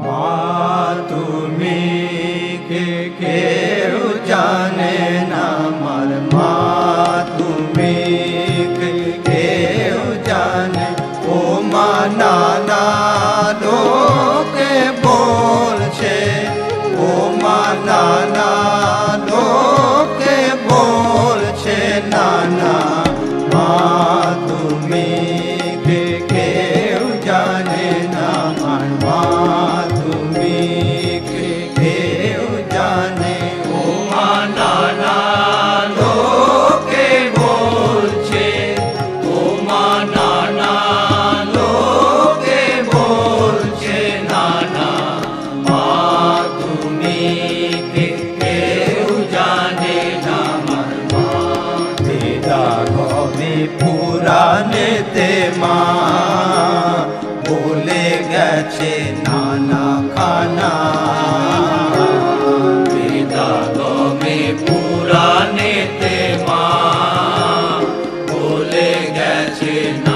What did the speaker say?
মা তুমি কে কেউ জানে না আমার মা তুমি কে কেউ জানে ও মা নানা লোকে বলছে ও মা নানা লোকে বলছে নানা মা তুমি কে কেউ জানে না আমার মা তুমি কে কেউ জানে ও মা নানা লোকে বলছে ও মা নানা লোকে বলছে নানা মা তুমি কে কেউ জানে না আমার মা দিদা গবে পুরাণেতে মা বলে গেছে নানা খানা দিদা গবে পুরাণেতে মা বলে গেছে না